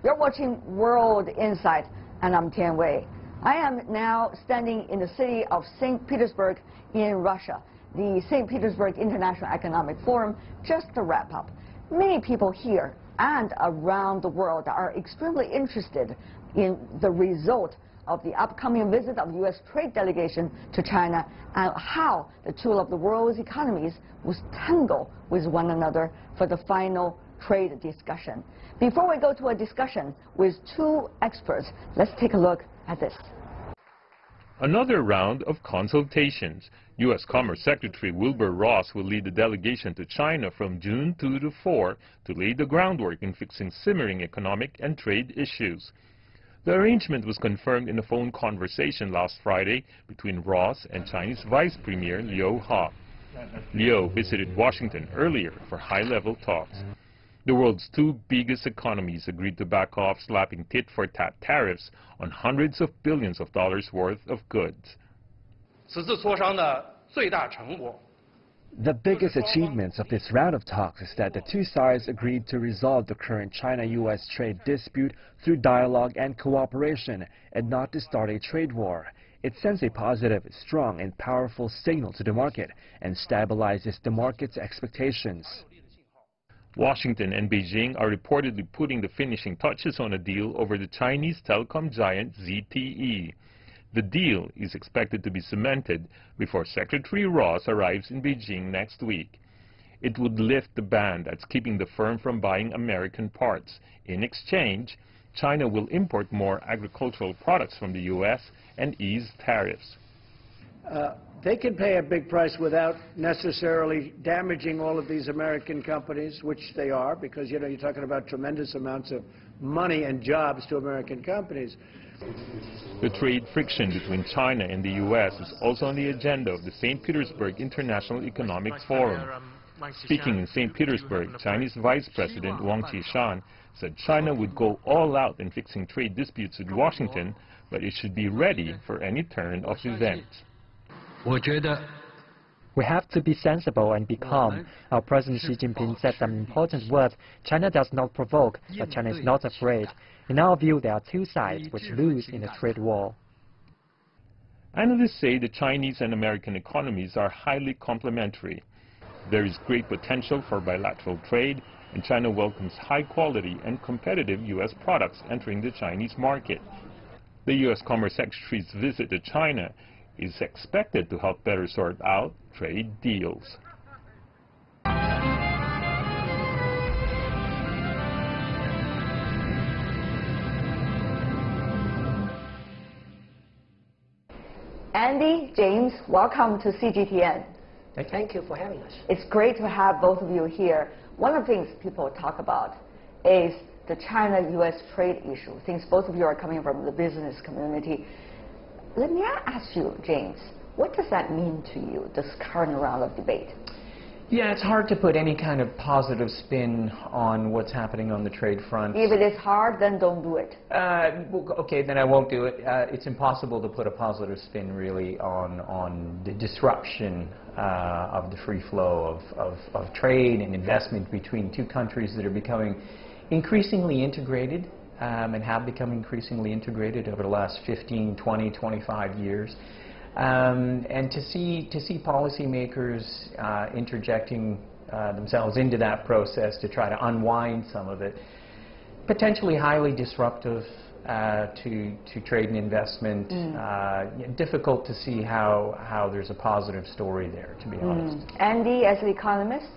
You're watching World Insight, and I'm Tian Wei. I am now standing in the city of St. Petersburg in Russia. The St. Petersburg International Economic Forum just to wrap up. Many people here and around the world are extremely interested in the result of the upcoming visit of U.S. trade delegation to China and how the two of the world's economies will tangle with one another for the final trade discussion. Before we go to a discussion with two experts, let's take a look at this. Another round of consultations. U.S. Commerce Secretary Wilbur Ross will lead the delegation to China from June 2 to 4 to lay the groundwork in fixing simmering economic and trade issues. The arrangement was confirmed in a phone conversation last Friday between Ross and Chinese Vice Premier Liu He. Liu visited Washington earlier for high-level talks. The world's two biggest economies agreed to back off slapping tit-for-tat tariffs on hundreds of billions of dollars worth of goods. The biggest achievements of this round of talks is that the two sides agreed to resolve the current China-U.S. trade dispute through dialogue and cooperation and not to start a trade war. It sends a positive, strong and powerful signal to the market and stabilizes the market's expectations. Washington and Beijing are reportedly putting the finishing touches on a deal over the Chinese telecom giant ZTE. The deal is expected to be cemented before Secretary Ross arrives in Beijing next week. It would lift the ban that's keeping the firm from buying American parts. In exchange, China will import more agricultural products from the U.S. and ease tariffs. They can pay a big price without necessarily damaging all of these American companies, which they are, because, you know, you're talking about tremendous amounts of money and jobs to American companies. The trade friction between China and the U.S. is also on the agenda of the St. Petersburg International Economic Forum. Speaking in St. Petersburg, Chinese Vice President Wang Qishan said China would go all out in fixing trade disputes with Washington, but it should be ready for any turn of events. We have to be sensible and be calm. Our President Xi Jinping said some important words. China does not provoke, but China is not afraid. In our view, there are two sides which lose in a trade war. Analysts say the Chinese and American economies are highly complementary. There is great potential for bilateral trade, and China welcomes high-quality and competitive U.S. products entering the Chinese market. The U.S. Commerce Secretary's visit to China is expected to help better sort out trade deals. Andy, James, welcome to CGTN. Thank you for having us. It's great to have both of you here. One of the things people talk about is the China-U.S. trade issue, since both of you are coming from the business community. Let me ask you, James, what does that mean to you, this current round of debate? Yeah, it's hard to put any kind of positive spin on what's happening on the trade front. If it is hard, then don't do it. Okay, then I won't do it. It's impossible to put a positive spin, really, on the disruption of the free flow of trade and investment between two countries that are becoming increasingly integrated and have become increasingly integrated over the last 15, 20, 25 years. And to see policymakers interjecting themselves into that process to try to unwind some of it, potentially highly disruptive to trade and investment. Difficult to see how there's a positive story there, to be honest. Andy, as an economist?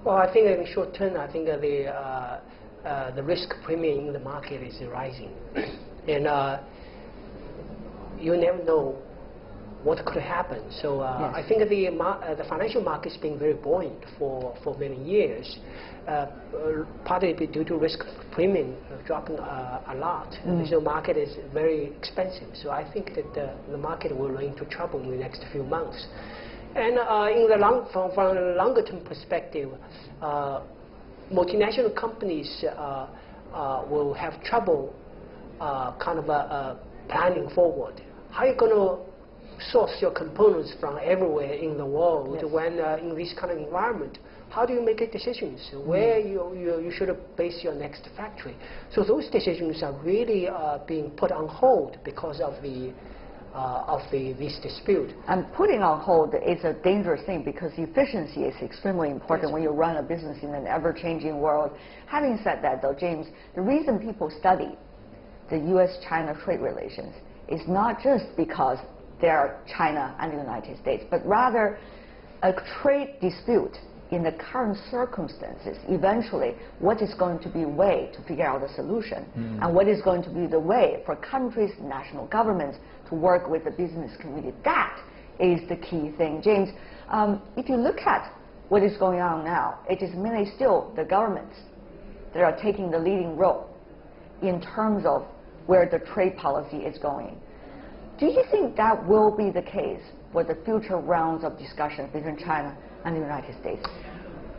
Well, I think in the short term, I think the risk premium in the market is rising, and you never know what could happen. So yes. I think the financial market has been very buoyant for many years, partly due to risk premium dropping a lot. So the market is very expensive. So I think that the market will run into trouble in the next few months. And from a longer term perspective, multinational companies will have trouble planning forward. How are you going to source your components from everywhere in the world when in this kind of environment how do you make decisions? Where you should base your next factory? So those decisions are really being put on hold because of this dispute. And putting on hold is a dangerous thing because efficiency is extremely important when you run a business in an ever-changing world. Having said that, though, James, the reason people study the U.S.-China trade relations is not just because they are China and the United States, but rather a trade dispute in the current circumstances, eventually, what is going to be a way to figure out a solution, and what is going to be the way for countries, national governments, to work with the business community. That is the key thing. James, if you look at what is going on now, it is mainly still the governments that are taking the leading role in terms of where the trade policy is going. Do you think that will be the case for the future rounds of discussions between China and the United States?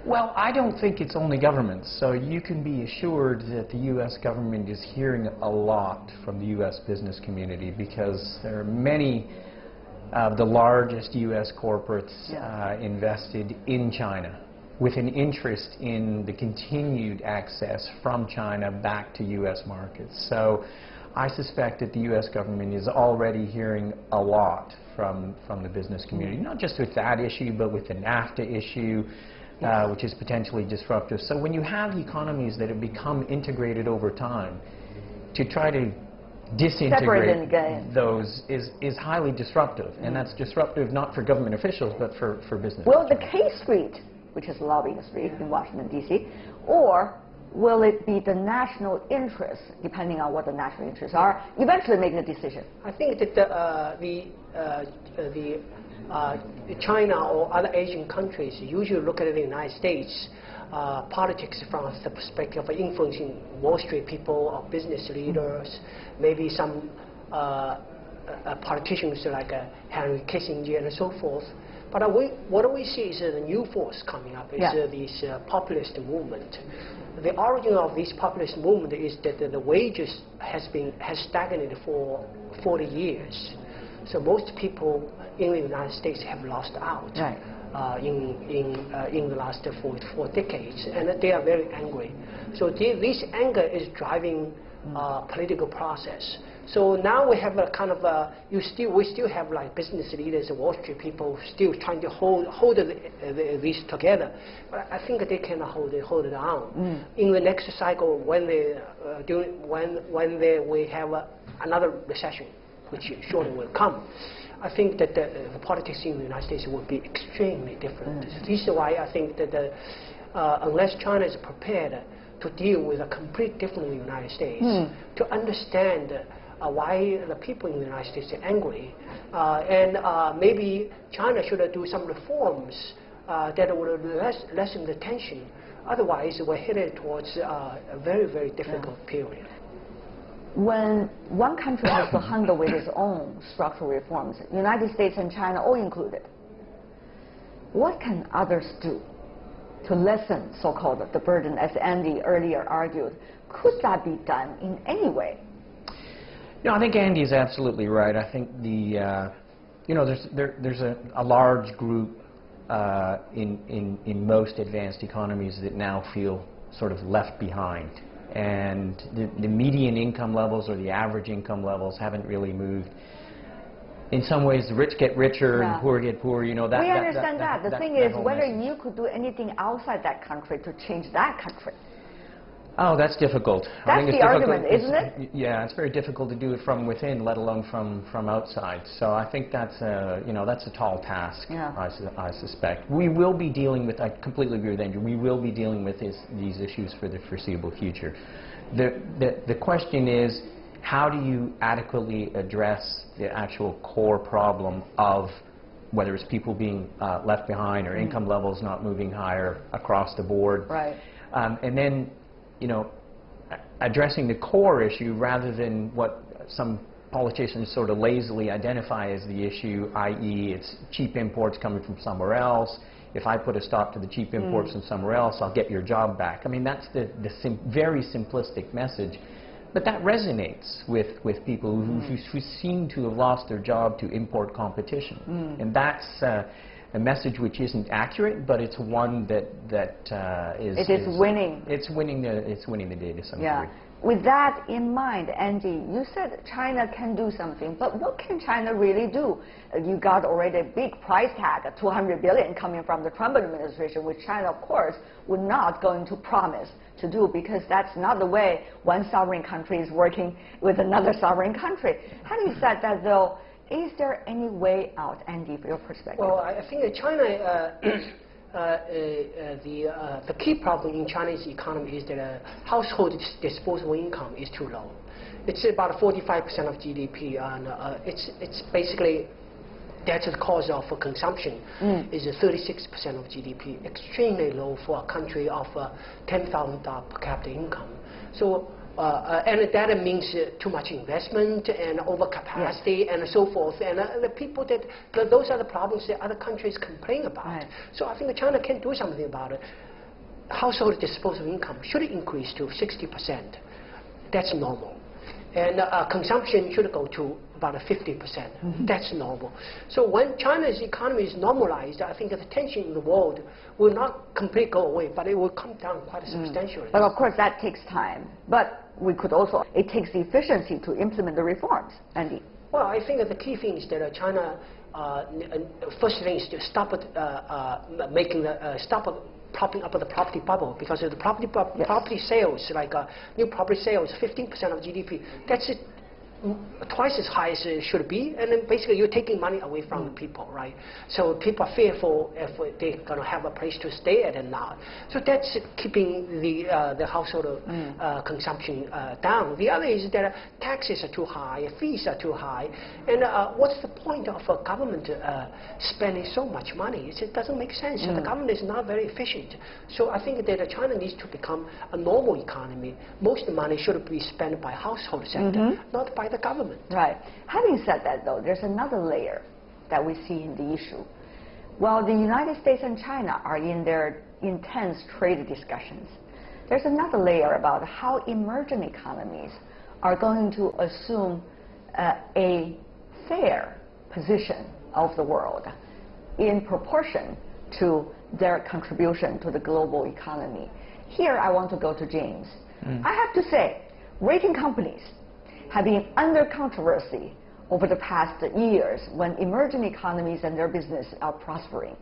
Well, I don't think it's only governments. So you can be assured that the U.S. government is hearing a lot from the U.S. business community because there are many of the largest U.S. corporates invested in China with an interest in the continued access from China back to U.S. markets. So I suspect that the U.S. government is already hearing a lot from the business community, not just with that issue, but with the NAFTA issue, which is potentially disruptive. So when you have economies that have become integrated over time, to try to disintegrate those is highly disruptive. And that's disruptive not for government officials, but for business. Will the K Street, which is lobbying street in Washington, D.C., or will it be the national interests, depending on what the national interests are, eventually making a decision? I think that China or other Asian countries usually look at the United States politics from the perspective of influencing Wall Street people or business leaders, maybe some politicians like Henry Kissinger and so forth. But what we see is a new force coming up, is this populist movement. The origin of this populist movement is that the wages has stagnated for 40 years. So most people in the United States have lost out in the last four decades, and they are very angry. So this anger is driving political process. So now we have a kind of we still have like business leaders, Wall Street people still trying to hold this together, but I think they can hold it down. In the next cycle, when we have another recession, which surely will come, I think that the politics in the United States will be extremely different. This is why I think that unless China is prepared to deal with a completely different United States, to understand why the people in the United States are angry, and maybe China should do some reforms that would lessen the tension. Otherwise, we're headed towards a very, very difficult period. When one country has to handle with its own structural reforms, United States and China all included, what can others do to lessen, so-called, the burden, as Andy earlier argued? Could that be done in any way? No, I think Andy is absolutely right. I think there's a large group in most advanced economies that now feel sort of left behind. And the median income levels or the average income levels haven't really moved. In some ways, the rich get richer and poor get poorer. You know, we understand that. The thing is whether you could do anything outside that country to change that country. Oh, that's difficult. That's the argument, isn't it? Yeah, it's very difficult to do it from within, let alone from outside. So I think that's a tall task. I suspect we will be dealing with. I completely agree with Andrew. We will be dealing with these issues for the foreseeable future. The question is, how do you adequately address the actual core problem of whether it's people being left behind or income levels not moving higher across the board? Right. And then, addressing the core issue rather than what some politicians sort of lazily identify as the issue, i.e. it's cheap imports coming from somewhere else. If I put a stop to the cheap imports from somewhere else, I'll get your job back. I mean, that's the very simplistic message. But that resonates with people who seem to have lost their job to import competition. And a message which isn't accurate, but it's one that is winning. It's winning the day to some degree. With that in mind, Andy, you said China can do something, but what can China really do? You got already a big price tag, $200 billion coming from the Trump administration, which China, of course, would not going to promise to do, because that's not the way one sovereign country is working with another sovereign country. Having said that, though, is there any way out, Andy, from your perspective? Well, I think that China, the key problem in Chinese economy is that household disposable income is too low. It's about 45% of GDP, and it's basically that's the cause of consumption is 36% of GDP, extremely low for a country of $10,000 per capita income. So. And that means too much investment and overcapacity and so forth. And the people those are the problems that other countries complain about. Right. So I think that China can do something about it. Household disposable income should increase to 60%. That's normal. And consumption should go to about 50%. That's normal. So when China's economy is normalized, I think that the tension in the world will not completely go away, but it will come down quite substantially. But of course, that takes time. But we could also, it takes efficiency to implement the reforms, Andy. Well, I think that the key thing is that China, first thing is to stop propping up the property bubble, because of the property sales, like new property sales, 15% of GDP. That's it. Twice as high as it should be, and then basically you're taking money away from the people, right? So people are fearful if they're going to have a place to stay at and not. So that's keeping the household consumption down. The other is that taxes are too high, fees are too high, and what's the point of a government spending so much money? It doesn't make sense. The government is not very efficient. So I think that China needs to become a normal economy. Most of the money should be spent by household sector, not by the government. Right. Having said that, though, there's another layer that we see in the issue. While the United States and China are in their intense trade discussions, there's another layer about how emerging economies are going to assume a fair position of the world in proportion to their contribution to the global economy. Here, I want to go to James. I have to say, rating companies have been under controversy over the past years when emerging economies and their business are prospering.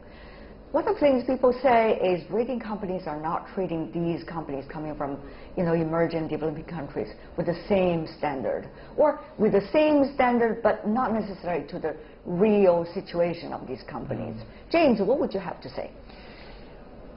One of the things people say is rating companies are not treating these companies coming from, emerging developing countries with the same standard, or with the same standard but not necessarily to the real situation of these companies. James, what would you have to say?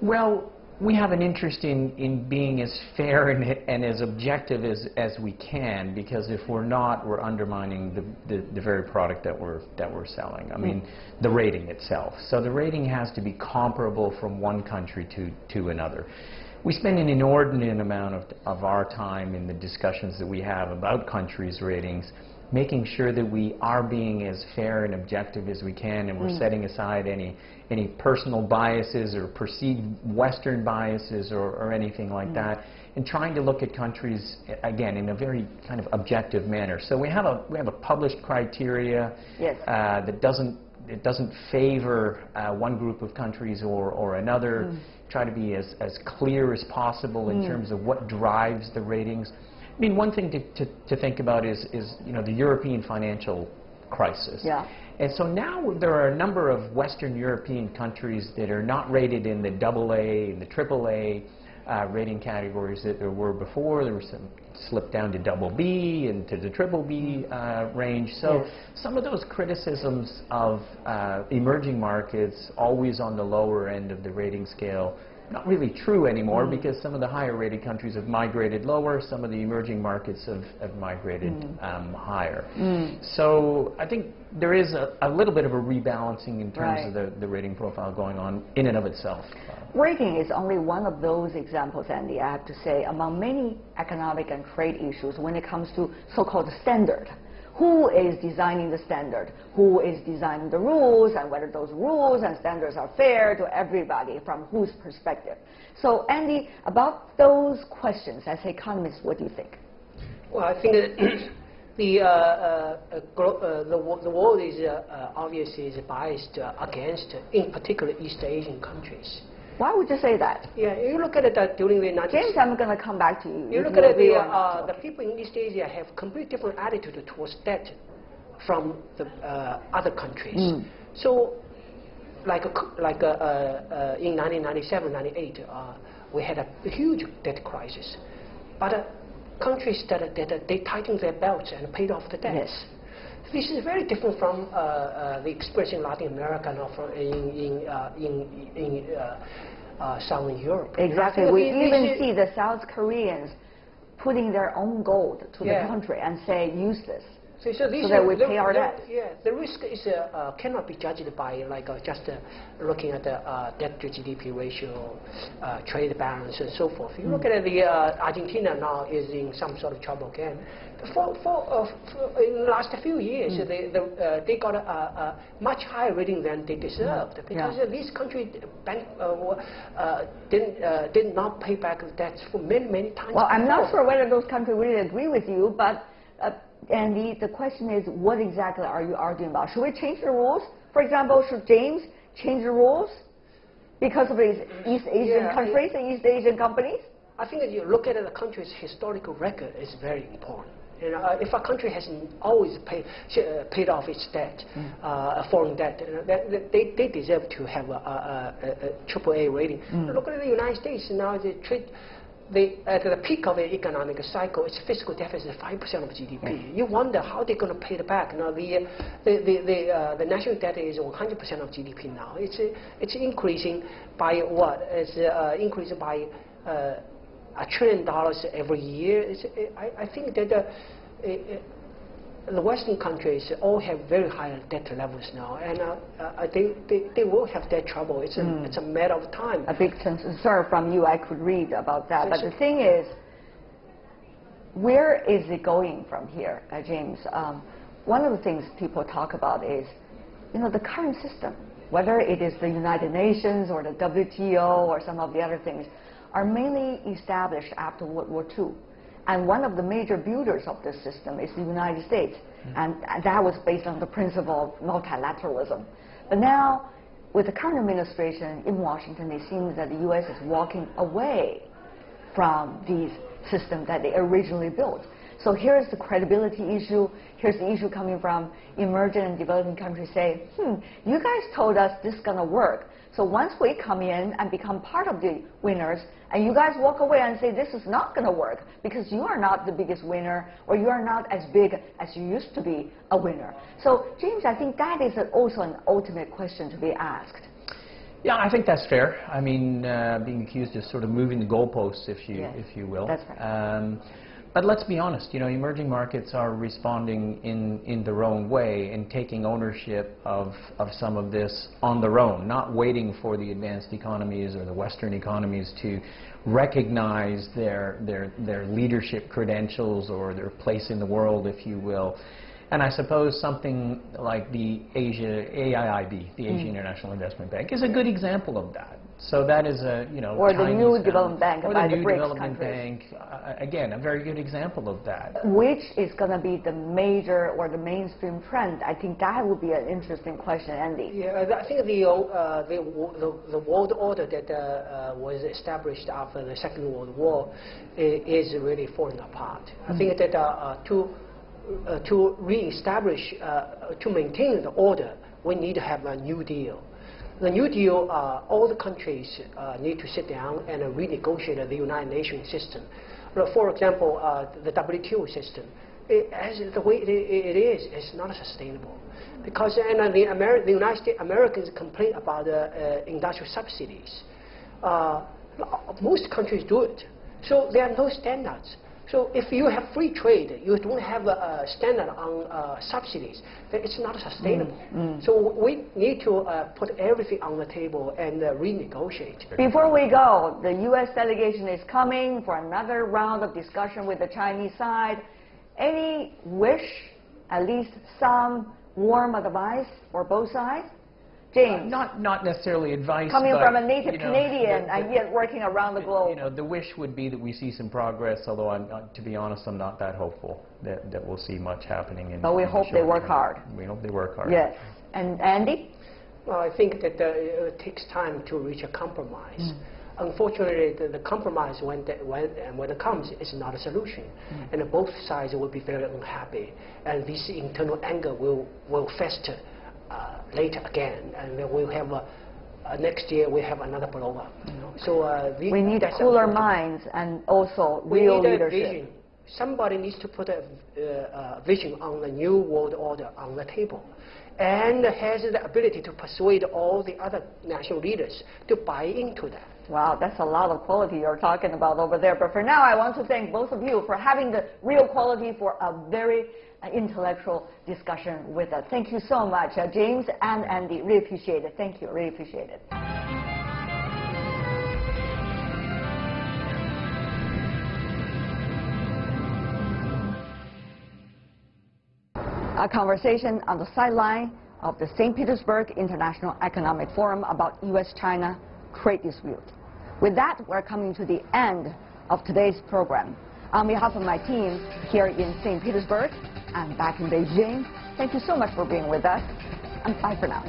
Well, we have an interest in being as fair and as objective as we can, because if we're not, we're undermining the very product that we're selling. I mean, the rating itself. So the rating has to be comparable from one country to another. We spend an inordinate amount of our time in the discussions that we have about countries' ratings, making sure that we are being as fair and objective as we can, and we're setting aside any personal biases or perceived Western biases or anything like that, and trying to look at countries, again, in a very kind of objective manner. So we have a published criteria that doesn't favor one group of countries or another. Try to be as clear as possible in terms of what drives the ratings. I mean, one thing to think about is the European financial crisis. Yeah. And so now there are a number of Western European countries that are not rated in the AA and the AAA rating categories that there were before. There were some slipped down to BB and to the BBB range. So some of those criticisms of emerging markets, always on the lower end of the rating scale, not really true anymore, because some of the higher rated countries have migrated lower, some of the emerging markets have migrated higher. So I think there is a little bit of a rebalancing in terms of the rating profile going on in and of itself. Rating is only one of those examples, Andy, I have to say, among many economic and trade issues when it comes to so-called standard. Who is designing the standard? Who is designing the rules, and whether those rules and standards are fair to everybody from whose perspective? So, Andy, about those questions, as economists, what do you think? Well, I think that the world is obviously is biased against, in particular, East Asian countries. Why would you say that? Yeah, you look at it during the 90s. James, I'm going to come back to you. You look at the people in East Asia have completely different attitude towards debt from the other countries. So, like in 1997, 98, we had a huge debt crisis, but countries that they tightened their belts and paid off the debt. Yes. This is very different from the experience in Latin America and from in Southern Europe. Exactly. We even see the South Koreans putting their own gold to the country and say, use this. So that we pay our debt. Yeah, the risk is cannot be judged by just looking at the debt to GDP ratio, trade balance, and so forth. You look at the Argentina now is in some sort of trouble again. In the last few years, they got a much higher rating than they deserved because these countries did not pay back the debts for many times. Well, I'm not sure whether those countries really agree with you, but. Andy, the question is, what exactly are you arguing about? Should we change the rules? For example, should James change the rules because of his East Asian countries and East Asian companies? I think that you look at the country's historical record is very important. You know, if a country has always paid off its debt, foreign debt, they deserve to have a AAA rating. Look at the United States now. At the peak of the economic cycle, its fiscal deficit is 5% of GDP. You wonder how they're going to pay it back. Now the national debt is 100% of GDP now. It's increasing by what? It's increasing by $1 trillion every year. I think that the Western countries all have very high debt levels now, and they will have that trouble. It's a matter of time. A big concern from you, I could read about that. But the thing is, where is it going from here, James? One of the things people talk about is, you know, the current system, whether it is the United Nations or the WTO or some of the other things, are mainly established after World War II. And one of the major builders of this system is the United States. And that was based on the principle of multilateralism. But now, with the current administration in Washington, it seems that the U.S. is walking away from these systems that they originally built. So here's the credibility issue. Here's the issue coming from emerging and developing countries say, you guys told us this is going to work. So once we come in and become part of the winners, and you guys walk away and say this is not going to work because you are not the biggest winner or you are not as big as you used to be a winner. So, James, I think that is also an ultimate question to be asked. Yeah, I think that's fair. I mean, being accused of sort of moving the goalposts, if you will. That's right. But let's be honest, you know, emerging markets are responding in their own way and taking ownership of some of this on their own, not waiting for the advanced economies or the Western economies to recognize their leadership credentials or their place in the world, if you will. And I suppose something like the AIIB, the Asian International Investment Bank, is a good example of that. So that is a, you know, or the new development bank by the BRICS countries. Again, a very good example of that. Which is going to be the major or the mainstream trend? I think that would be an interesting question, Andy. Yeah, I think the world order that was established after the Second World War is really falling apart. I think that to re-establish, to maintain the order, we need to have a New Deal. The New Deal, all the countries need to sit down and renegotiate the United Nations system. For example, the WTO system, the way it is, it's not sustainable. Because the United States Americans complain about industrial subsidies. Most countries do it. So there are no standards. So if you have free trade, you don't have a standard on subsidies, then it's not sustainable. So we need to put everything on the table and renegotiate. Before we go, the U.S. delegation is coming for another round of discussion with the Chinese side. Any wish, at least some warm advice for both sides? James? Not necessarily advice. Coming but, from a native you know, Canadian and yet working around the globe. You know, the wish would be that we see some progress, although to be honest, I'm not that hopeful that we'll see much happening in. But we hope they work hard. We hope they work hard. Yes. And Andy? Well, I think that it takes time to reach a compromise. Unfortunately, the compromise, when it comes, is not a solution. And both sides will be very unhappy. And this internal anger will fester later again. And then we'll have next year we have another blow-up. So we need cooler minds and also real leadership. Vision. Somebody needs to put a vision on the new world order on the table, and has the ability to persuade all the other national leaders to buy into that. Wow, that's a lot of quality you're talking about over there. But for now, I want to thank both of you for having the real quality for a very intellectual discussion with us. Thank you so much, James and Andy. Really appreciate it. Thank you. Really appreciate it. A conversation on the sideline of the St. Petersburg International Economic Forum about U.S.-China trade dispute. With that, we're coming to the end of today's program. On behalf of my team here in St. Petersburg and back in Beijing, thank you so much for being with us, and bye for now.